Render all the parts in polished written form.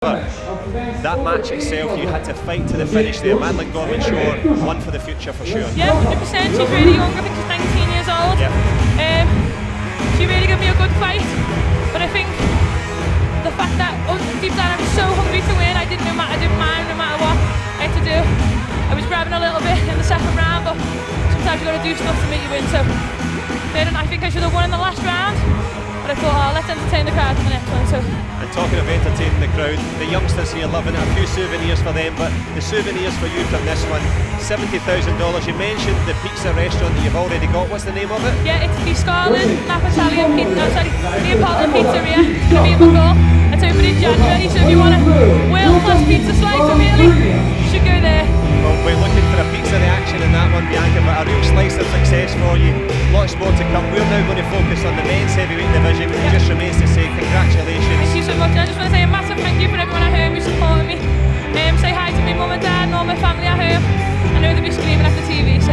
That match itself, you had to fight to the finish there. Madeline Gorman-Shore, one for the future for sure. Yeah, 100%. She's really young. I think she's 19 years old. Yeah. She really gave me a good fight. But I think the fact that deep down I was so hungry to win, I didn't mind no matter what I had to do. I was grabbing a little bit in the second round, but sometimes you got to do stuff to make you win. So I think I should have won in the last round. But I thought, oh, let's entertain the crowd in the next one. So. And talking of entertaining the crowd, the youngsters here loving it. A few souvenirs for them, but the souvenirs for you from this one, $70,000. You mentioned the pizza restaurant that you've already got. What's the name of it? Yeah, it's the Scarlet Napitalian Pizza. No, sorry, Neapolitan Pizzeria. It's going to be in Magor. It's open in January, so if you want a world-class pizza slice from Italy, you should go there. Well, we're looking for a pizza reaction in that one, Bianca, but a real slice of success for you. Lots more to come. We're now going to focus on the men's heavyweight division. It just remains to say congratulations. Thank you so much. I just want to say a massive thank you for everyone at home who supported me. Say hi to my mum and dad and all my family at home. I know they'll be screaming at the TV, so.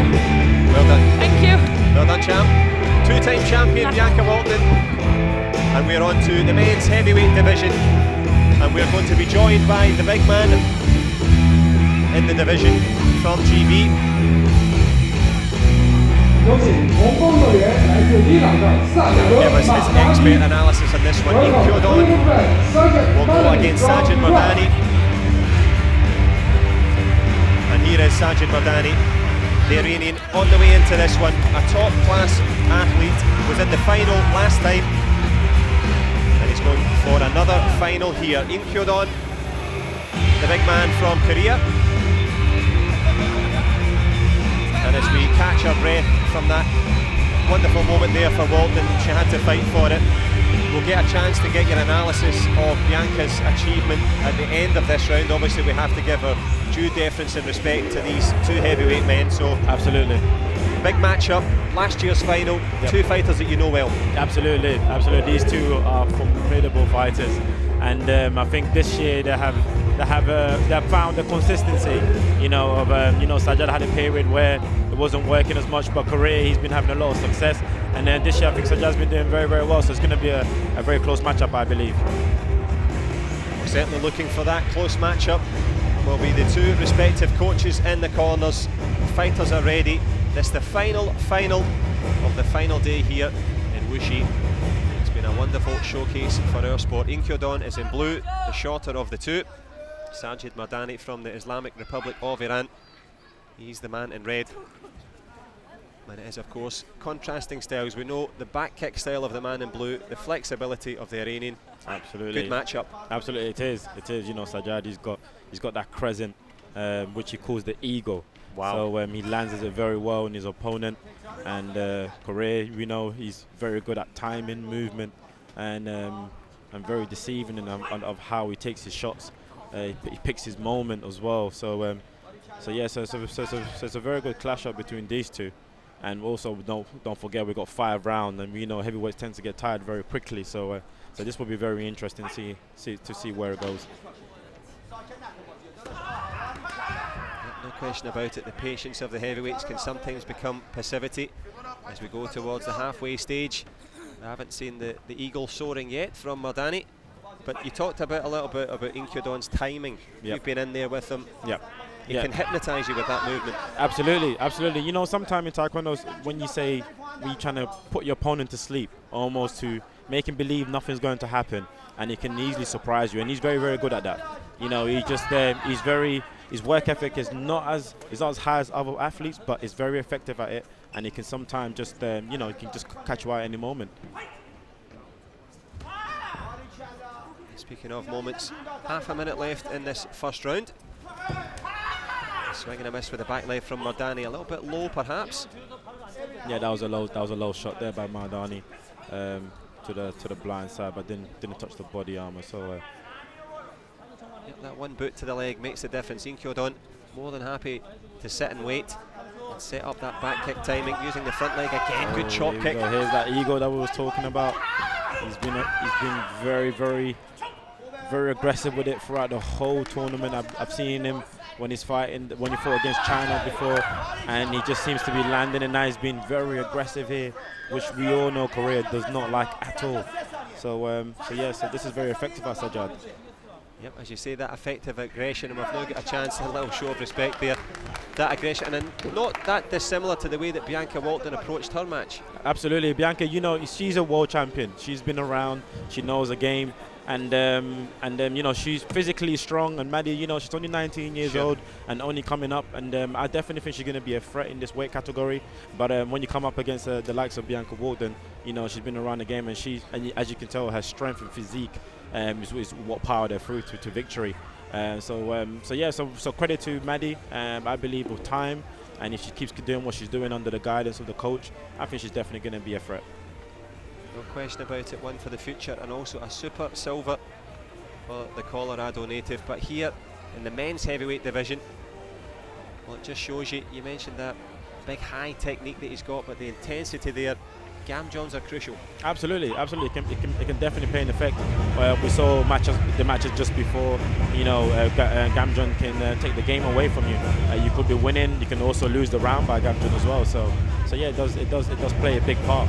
Well done. Thank you. Well done, champ. Two-time champion Bianca Walton. And we're on to the men's heavyweight division. And we're going to be joined by the big man in the division from GB. Give us his expert analysis on this one. Kyo-don will go against Sajjad MARDANI. And here is Sajjad MARDANI, the Iranian, on the way into this one. A top class athlete, was in the final last time. And he's going for another final here. Kyo-don, the big man from Korea. And as we catch our breath from that wonderful moment there for Walton, she had to fight for it. We'll get a chance to get your analysis of Bianca's achievement at the end of this round. Obviously we have to give her due deference and respect to these two heavyweight men, so absolutely. Big matchup, last year's final, two fighters that you know well. Absolutely, absolutely. These two are formidable fighters, and I think this year they have found the consistency. Sajjad had a period where it wasn't working as much, but Korea he's been having a lot of success, and then this year I think Sajjad's been doing very, very well. So it's going to be a very close matchup, I believe. We're certainly looking for that close matchup. Will be the two respective coaches in the corners. The fighters are ready. This is the final of the final day here in Wuxi. It's been a wonderful showcase for our sport. Kyo-don is in blue, the shorter of the two. Sajjad MARDANI from the Islamic Republic of Iran. He's the man in red. And it is, of course, contrasting styles. We know the back kick style of the man in blue, the flexibility of the Iranian. Absolutely. Good matchup. Absolutely, it is. It is. Sajjad, he's got that crescent, which he calls the ego. Wow. So he lands it very well in his opponent. And Korea, we know he's very good at timing, movement, and very deceiving of how he takes his shots. He picks his moment as well. So it's a very good clash up between these two. And also don't forget we've got 5 rounds, and we know heavyweights tend to get tired very quickly. So this will be very interesting to see where it goes. No question about it. The patience of the heavyweights can sometimes become passivity as we go towards the halfway stage. I haven't seen the eagle soaring yet from MARDANI, but you talked a little bit about Kyo-don's timing. Yep. You've been in there with him. Yeah. He can hypnotise you with that movement. Absolutely, absolutely. Sometimes in Taekwondo, when you say you're trying to put your opponent to sleep, almost to make him believe nothing's going to happen, and he can easily surprise you, and he's very, very good at that. His work ethic is not as high as other athletes, but he's very effective at it, and he can sometimes just, he can just catch you out at any moment. Speaking of moments, half a minute left in this first round. Swing and a miss with the back leg from MARDANI, a little bit low perhaps. Yeah, that was a low shot there by MARDANI to the blind side, but didn't touch the body armor. So that one boot to the leg makes the difference. Kyo-don more than happy to sit and wait and set up that back kick timing using the front leg again. Good chop kick. Here's that ego that we was talking about. He's been very, very, very aggressive with it throughout the whole tournament. I've seen him when he fought against China before, and he just seems to be landing, and now he's been very aggressive here, which we all know Korea does not like at all. So this is very effective by Sajjad. Yep, as you say, that effective aggression, and we've now got a chance, a little show of respect there. That aggression, and not that dissimilar to the way that Bianca Walton approached her match. Absolutely, Bianca, you know, she's a world champion. She's been around, she knows the game, and you know, she's physically strong. And Maddie, you know, she's only 19 years old and only coming up, and I definitely think she's going to be a threat in this weight category. But when you come up against the likes of Bianca Walton, you know, she's been around the game, and as you can tell, her strength and physique is what powered her through to victory. So credit to Maddie. I believe with time, and if she keeps doing what she's doing under the guidance of the coach, I think she's definitely going to be a threat. No question about it, one for the future, and also a super silver for the Colorado native. But here in the men's heavyweight division, well, it just shows you, you mentioned that big high technique that he's got, but the intensity there, Gam Johns are crucial. Absolutely, absolutely. It can definitely play an effect. We saw the matches just before. You know, Gam John can take the game away from you. You could be winning. You can also lose the round by Gam John as well. So yeah, it does play a big part.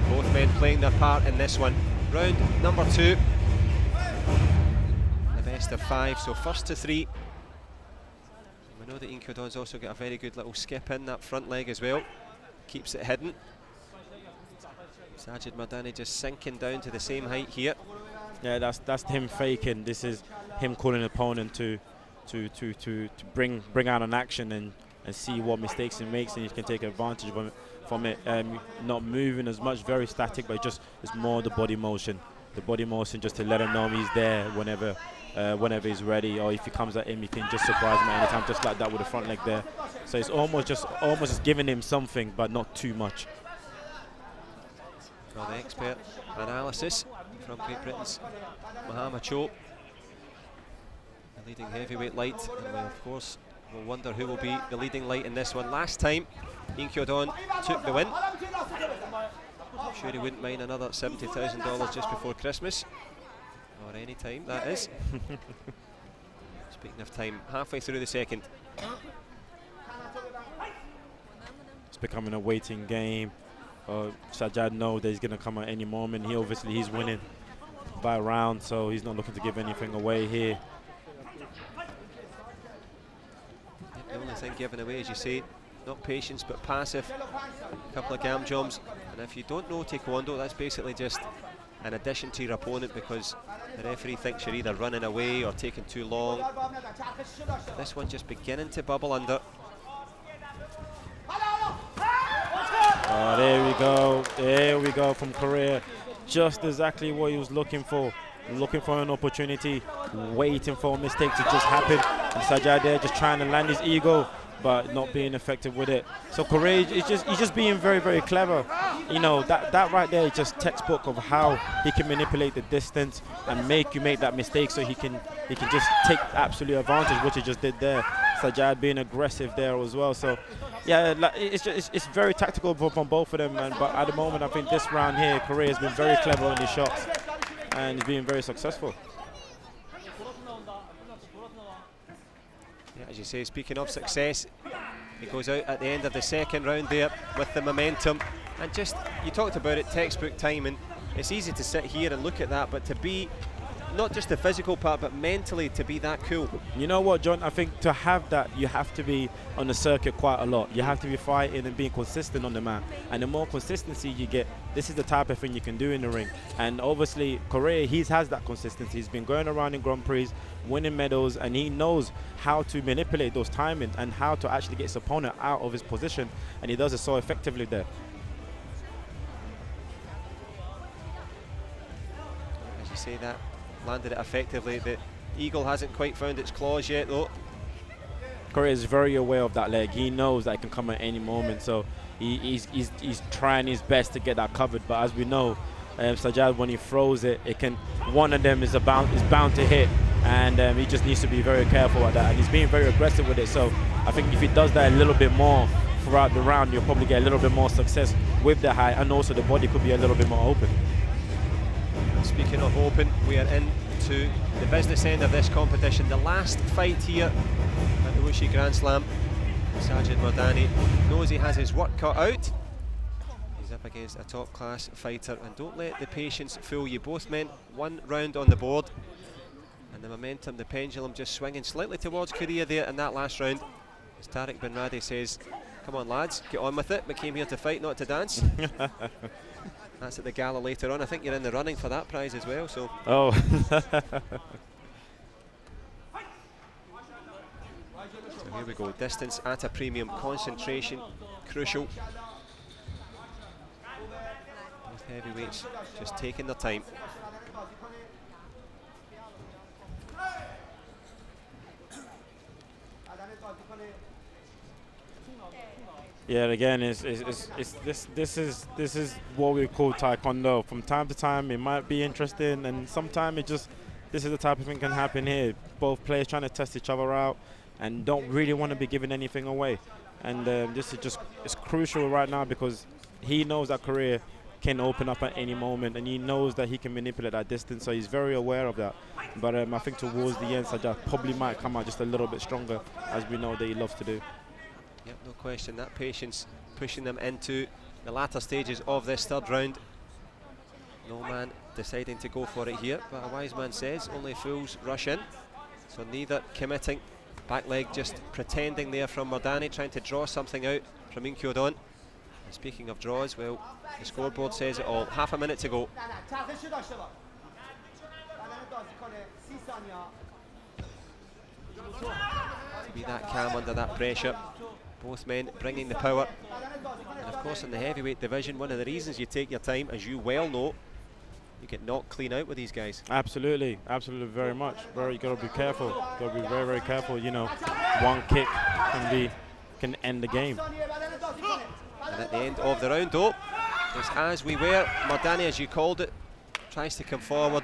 Both men playing their part in this one. Round number 2. The best of 5. So first to 3. I know that Kyo-don's also got a very good little skip in that front leg as well. Keeps it hidden. Sajjad MARDANI just sinking down to the same height here. Yeah, that's him faking. This is him calling an opponent to bring out an action and see what mistakes he makes, and he can take advantage from it. Not moving as much, very static, but it's more the body motion. The body motion just to let him know he's there whenever he's ready, or if he comes at him, he can just surprise him at any time, just like that with the front leg there. So it's almost just giving him something, but not too much. Well, the expert analysis from Great Britain's Mohamed Cho, the leading heavyweight light, and we of course will wonder who will be the leading light in this one. Last time, Kyo-don took the win. I'm sure he wouldn't mind another $70,000 just before Christmas. Or any time, that is. Speaking of time, halfway through the second. It's becoming a waiting game. Sajjad knows that he's going to come at any moment. He's winning by a round, so he's not looking to give anything away here. The only thing given away, as you say, not patience but passive. A couple of gam jumps, and if you don't know Taekwondo, that's basically just an addition to your opponent, because the referee thinks you're either running away or taking too long. This one just beginning to bubble under. Oh, there we go from Korea. Just exactly what he was looking for an opportunity, waiting for a mistake to just happen, and Sajjad there just trying to land his ego but not being effective with it. So Korea, he's just being very, very clever. You know, that right there is just textbook of how he can manipulate the distance and make you make that mistake, so he can just take absolute advantage, which he just did there. Sajjad being aggressive there as well. So yeah, it's very tactical from both of them, but at the moment I think this round here, Korea has been very clever on his shots and he's being very successful. Yeah, as you say, speaking of success, he goes out at the end of the second round there with the momentum, and just, you talked about it, textbook timing. It's easy to sit here and look at that, but to be not just the physical part, but mentally to be that cool. You know what, John? I think to have that, you have to be on the circuit quite a lot. You have to be fighting and being consistent on the mat. And the more consistency you get, this is the type of thing you can do in the ring. And obviously, Korea, he has that consistency. He's been going around in Grand Prix, winning medals, and he knows how to manipulate those timings and how to actually get his opponent out of his position. And he does it so effectively there. As you say, that landed it effectively. The eagle hasn't quite found its claws yet, though. Korea is very aware of that leg. He knows that it can come at any moment, so he's trying his best to get that covered. But as we know, Sajjad, when he throws it, one of them is bound to hit, and he just needs to be very careful at that. And he's being very aggressive with it. So I think if he does that a little bit more throughout the round, you'll probably get a little bit more success with the height, and also the body could be a little bit more open. Speaking of open, we are into the business end of this competition. The last fight here at the Wuxi Grand Slam. Sajjad MARDANI knows he has his work cut out. He's He's up against a top-class fighter, and don't let the patience fool you. Both men 1 round on the board, and the momentum, the pendulum just swinging slightly towards Korea there in that last round. As Tariq Bin Radi says, come on lads, get on with it. We came here to fight, not to dance. That's at the gala later on. I think you're in the running for that prize as well. So. Oh. So here we go. Distance at a premium, concentration crucial. Both heavyweights just taking their time. Yeah, again, this is what we call Taekwondo. From time to time, it might be interesting, and sometimes this is the type of thing can happen here. Both players trying to test each other out, and don't really want to be giving anything away. And this is it's crucial right now because he knows that Korea can open up at any moment, and he knows that he can manipulate that distance, so he's very aware of that. But I think towards the end, Sajjad probably might come out just a little bit stronger, as we know that he loves to do. Yep, no question. That patience pushing them into the latter stages of this 3rd round. No man deciding to go for it here, but a wise man says only fools rush in. So neither committing. Back leg just pretending there from MARDANI, trying to draw something out from Kyo-don. And speaking of draws, well, the scoreboard says it all. Half a minute to go. To be that calm under that pressure. Both men bringing the power. And of course in the heavyweight division, one of the reasons you take your time, as you well know, you get knocked clean out with these guys. Absolutely, absolutely, very much. You got to be careful. Got to be very, very careful. You know, one kick can end the game. And at the end of the round, though, it's as we were. MARDANI, as you called it, tries to come forward.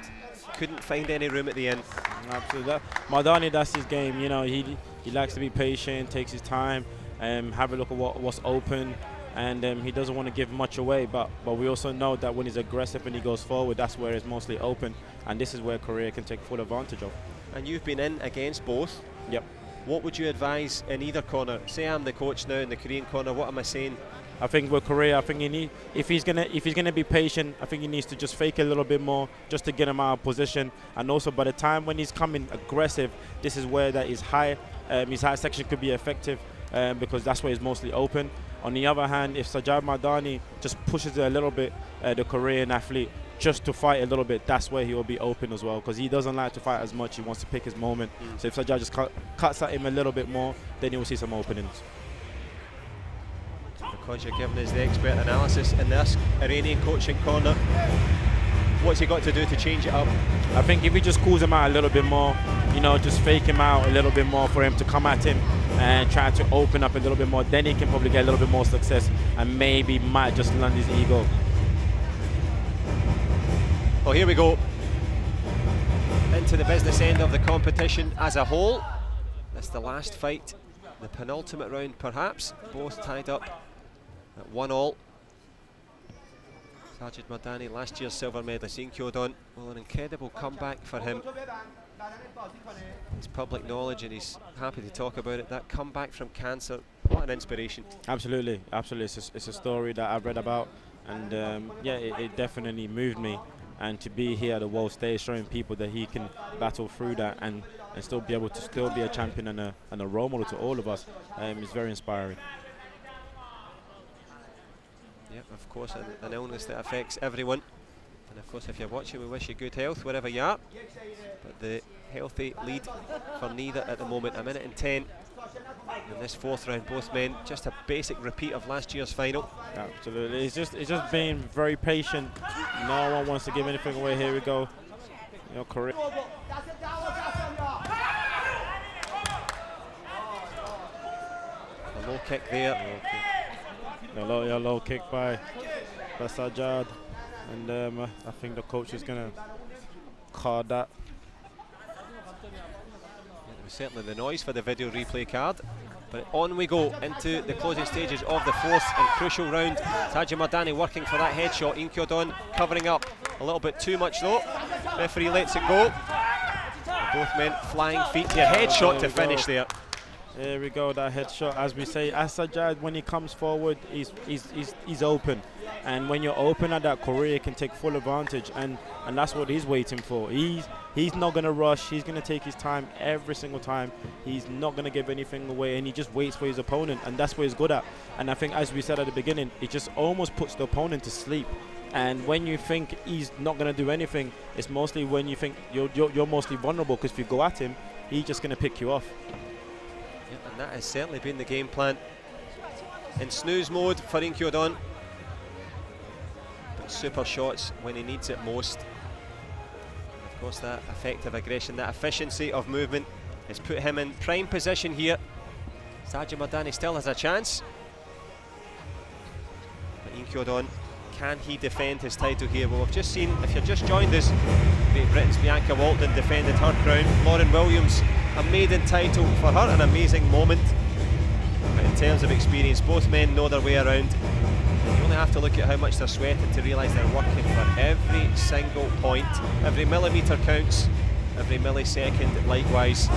Couldn't find any room at the end. Absolutely. MARDANI, that's his game. You know, he likes to be patient, takes his time, have a look at what's open, and he doesn't want to give much away. But we also know that when he's aggressive and he goes forward, that's where it's mostly open, and this is where Korea can take full advantage of. And you've been in against both. Yep. What would you advise in either corner? Say I'm the coach now in the Korean corner. What am I saying? I think with Korea, I think if he's gonna be patient, I think he needs to just fake a little bit more just to get him out of position. And also by the time when he's coming aggressive, this is where that his high section could be effective because that's where he's mostly open. On the other hand, if Sajjad MARDANI just pushes it a little bit, the Korean athlete, just to fight a little bit, that's where he will be open as well, because he doesn't like to fight as much. He wants to pick his moment. So if Sajjad just cuts at him a little bit more, then you will see some openings. Because you're giving us the expert analysis in this Iranian coaching corner, what's he got to do to change it up? I think if he just calls him out a little bit more, you know, just fake him out a little bit more for him to come at him and try to open up a little bit more, then he can probably get a little bit more success and maybe might just land his ego. Well, here we go into the business end of the competition as a whole. That's the last fight, the penultimate round perhaps, both tied up at 1-1. Sajjad MARDANI, last year's silver medalist in Kyo-don. Well, an incredible comeback for him. It's public knowledge and he's happy to talk about it. That comeback from cancer, what an inspiration. Absolutely, absolutely. It's a story that I've read about, and yeah, it definitely moved me. And to be here at the world stage, showing people that he can battle through that and still be able to still be a champion and a role model to all of us, is very inspiring. Yeah, of course, an illness that affects everyone. And of course, if you're watching, we wish you good health wherever you are. But the healthy lead for neither at the moment. 1 minute and 10 in this 4th round. Both men, just a basic repeat of last year's final. Absolutely, it's just being very patient. No one wants to give anything away. Here we go. You know, Korea. A low kick there. A low kick by Sajjad, and I think the coach is going to card that. It was certainly the noise for the video replay card. But on we go into the closing stages of the 4th and crucial round. Sajjad MARDANI working for that headshot. Kyo-don covering up a little bit too much though. Referee lets it go. Both men flying feet here. Headshot to finish there. There we go, that headshot. As we say, as Sajjad, when he comes forward, he's open. And when you're open at that, Korea can take full advantage, and that's what he's waiting for. He's not going to rush. He's going to take his time every single time. He's not going to give anything away, and he just waits for his opponent, and that's what he's good at. And I think, as we said at the beginning, it just almost puts the opponent to sleep. And when you think he's not going to do anything, it's mostly when you think you're mostly vulnerable, because if you go at him, he's just going to pick you off. Yeah, and that has certainly been the game plan. In snooze mode for Kyo-don. But super shots when he needs it most. And of course, that effective aggression, that efficiency of movement has put him in prime position here. Sajjad MARDANI still has a chance. But Kyo-don, can he defend his title here? Well, we've just seen, if you've just joined us, Great Britain's Bianca Walton defended her crown. Lauren Williams, a maiden title for her, an amazing moment. But in terms of experience, both men know their way around. You only have to look at how much they're sweating to realise they're working for every single point. Every millimetre counts, every millisecond likewise.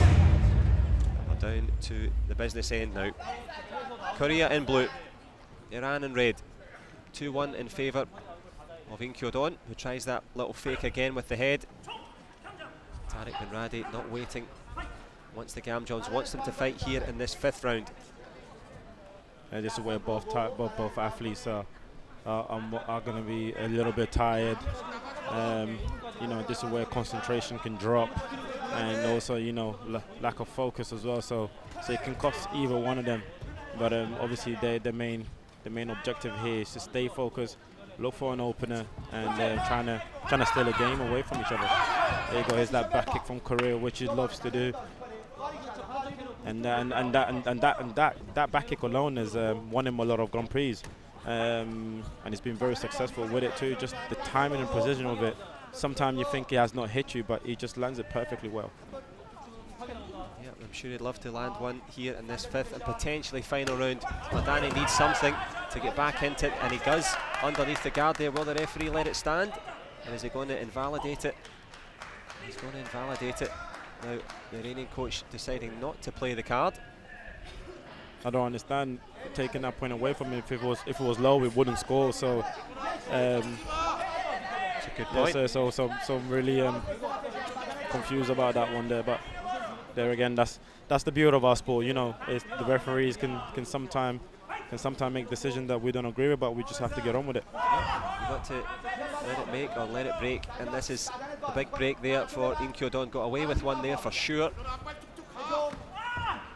We're down to the business end now. Korea in blue, Iran in red. 2-1 in favour of Kyo-don, who tries that little fake again with the head. Tariq bin Radi not waiting. Wants the Gamjons, wants them to fight here in this 5th round. And this is where both athletes are going to be a little bit tired. You know, this is where concentration can drop, and also, you know, lack of focus as well. So it can cost either one of them. But obviously, the main objective here is to stay focused, look for an opener, and trying to steal a game away from each other. There you go. Here's that back kick from Korea, which he loves to do. And that back kick alone has won him a lot of Grand Prix, and he's been very successful with it too. Just the timing and precision of it. Sometimes you think he has not hit you, but he just lands it perfectly well. Yeah, I'm sure he'd love to land one here in this 5th and potentially final round. MARDANI needs something to get back into it, and he does underneath the guard there. Will the referee let it stand? And is he going to invalidate it? He's going to invalidate it. Now, the Iranian coach deciding not to play the card. I don't understand taking that point away from him. If it was low, we wouldn't score. So, that's a good point. Yeah, so I'm really confused about that one there. But there again, that's the beauty of our sport. You know, the referees can sometimes make decisions that we don't agree with, but we just have to get on with it. Yeah, you've got to let it make or let it break, and this is the big break there for Kyo-don. Got away with one there for sure.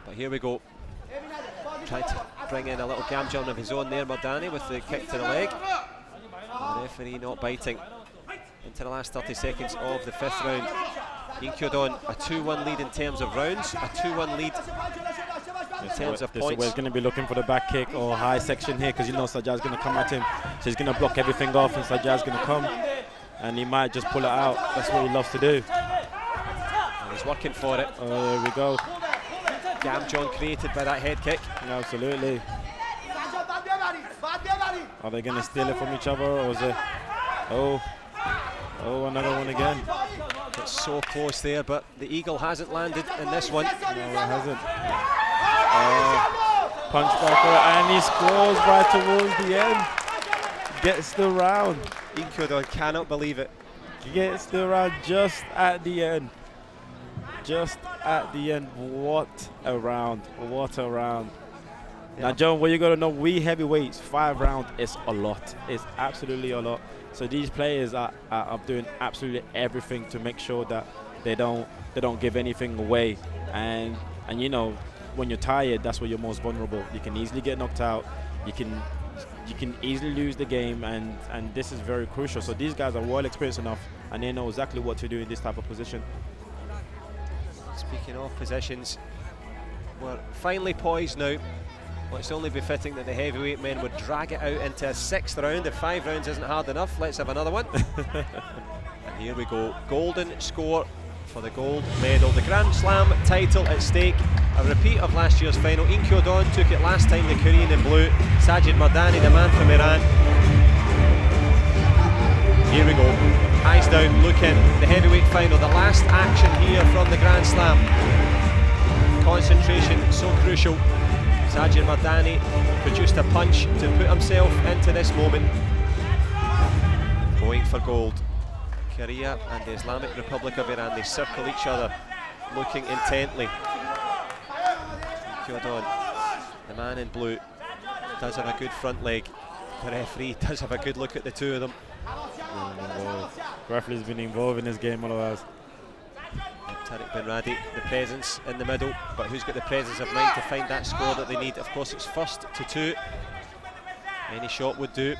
But here we go. Tried to bring in a little Gamjon of his own there, MARDANI, with the kick to the leg. And the referee not biting. Into the last 30 seconds of the 5th round. Kyo-don, a 2-1 lead in terms of rounds, a 2-1 lead in terms of points. He's going to be looking for the back kick or high section here, because you know Sajjad's going to come at him. So he's going to block everything off, and Sajjad's going to come, and he might just pull it out. That's what he loves to do. And he's working for it. Oh, there we go. Gamjon created by that head kick. Absolutely. Are they going to steal it from each other, or is it? Oh, another one again. It's so close there, but the eagle hasn't landed in this one. No, it hasn't. Punch back, and he scores right towards the end. Gets the round. Kyo-don cannot believe it. Gets the round just at the end. Just at the end. What a round. What a round. Yeah. Now, John, what you got to know, we heavyweights, 5 rounds is a lot. It's absolutely a lot. So these players are doing absolutely everything to make sure that they don't give anything away. And you know, when you're tired, that's where you're most vulnerable. You can easily get knocked out. You can easily lose the game, and this is very crucial. So these guys are well experienced enough, and they know exactly what to do in this type of position. Speaking of positions, we're finally poised now. Well, it's only befitting that the heavyweight men would drag it out into a 6th round. If 5 rounds isn't hard enough, let's have another one. And here we go. Golden score for the gold medal. The Grand Slam title at stake. A repeat of last year's final. Kyo-don took it last time, the Korean in blue. Sajjad MARDANI, the man from Iran. Here we go. Eyes down, looking. The heavyweight final. The last action here from the Grand Slam. Concentration so crucial. Sajjad MARDANI produced a punch to put himself into this moment. going for gold. Korea and the Islamic Republic of Iran, they circle each other, looking intently. Kyo-don, the man in blue, does have a good front leg. The referee does have a good look at the two of them. Referee's been involved in this game otherwise. Tariq bin Radi, the presence in the middle, but who's got the presence of mind to find that score that they need? Of course, it's 1-2. Any shot would do.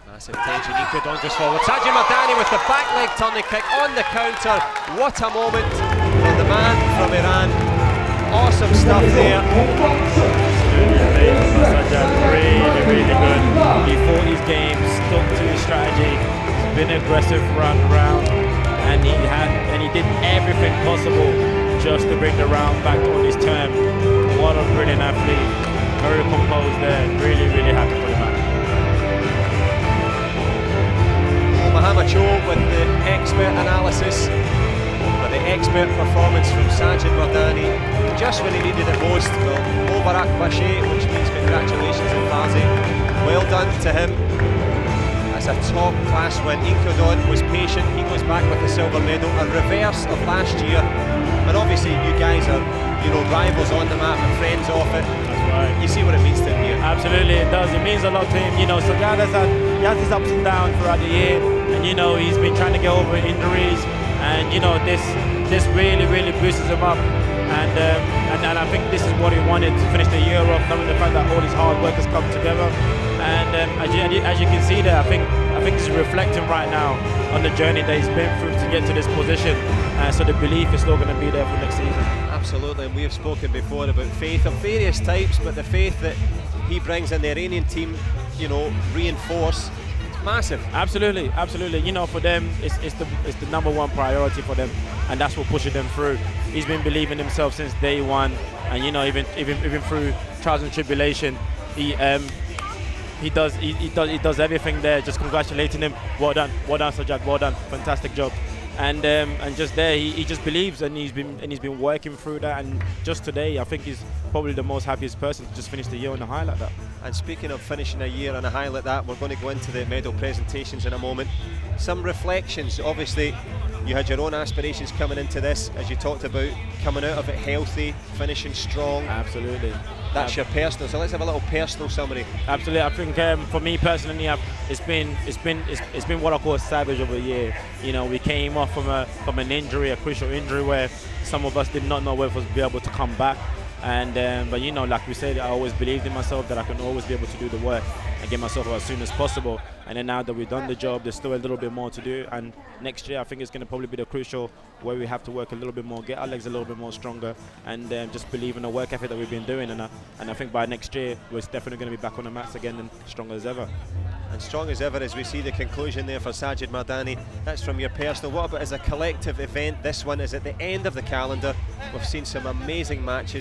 Massive tension. Kyo-don goes forward. Sajjad MARDANI with the back leg turning kick on the counter. What a moment for the man from Iran. Awesome stuff there. Sajjad, really, really good. He fought his game, stuck to his strategy. He's been aggressive round, and he did everything possible just to bring the round back on his term. What a brilliant athlete. Very composed there. Really, really happy for the man. Muhammad Cho with the expert analysis, but the expert performance from Sajjad MARDANI just when he needed it most. Well, Mubarak Bashe, which means congratulations and Fazi. Well done to him. That's a top class win. Kyo-don was patient, he goes back with the silver medal, a reverse of last year. And obviously you guys are, you know, rivals on the map and friends off it. That's right. You see what it means to him here. Absolutely, it does. It means a lot to him. You know, Sajjad he has his ups and downs throughout the year, and you know he's been trying to get over injuries, and you know this really, really boosts him up. And I think this is what he wanted to finish the year off, knowing the fact that all his hard work has come together. And as you can see there, I think he's reflecting right now on the journey that he's been through to get to this position. So the belief is still going to be there for next season. Absolutely, and we have spoken before about faith of various types, but the faith that he brings in the Iranian team, you know, reinforce. It's massive. Absolutely, absolutely. You know, for them, it's the number one priority for them, and that's what pushes them through. He's been believing himself since day one, and you know, even through trials and tribulation, he does everything there. Just congratulating him. Well done, Sajjad. Well done, fantastic job. And just there, he just believes, and he's been working through that. And just today, I think he's probably the most happiest person to just finish the year on a high like that. And speaking of finishing a year on a high like that, we're going to go into the medal presentations in a moment. Some reflections. Obviously, you had your own aspirations coming into this, as you talked about, coming out of it healthy, finishing strong. Absolutely. That's your personal. So let's have a little personal summary. Absolutely. I think for me personally, it's been what I call a savage of a year. You know, we came off from an injury, a crucial injury, where some of us did not know whether we'd be able to come back. But you know, like we said, I always believed in myself that I can always be able to do the work and get myself out as soon as possible. And then now that we've done the job, there's still a little bit more to do. And next year, I think it's going to probably be the crucial where we have to work a little bit more, get our legs a little bit more stronger, and just believe in the work ethic that we've been doing. And I think by next year, we're definitely going to be back on the mats again and stronger as ever. And strong as ever as we see the conclusion there for Sajjad MARDANI. That's from your personal. What about as a collective event? This one is at the end of the calendar. We've seen some amazing matches.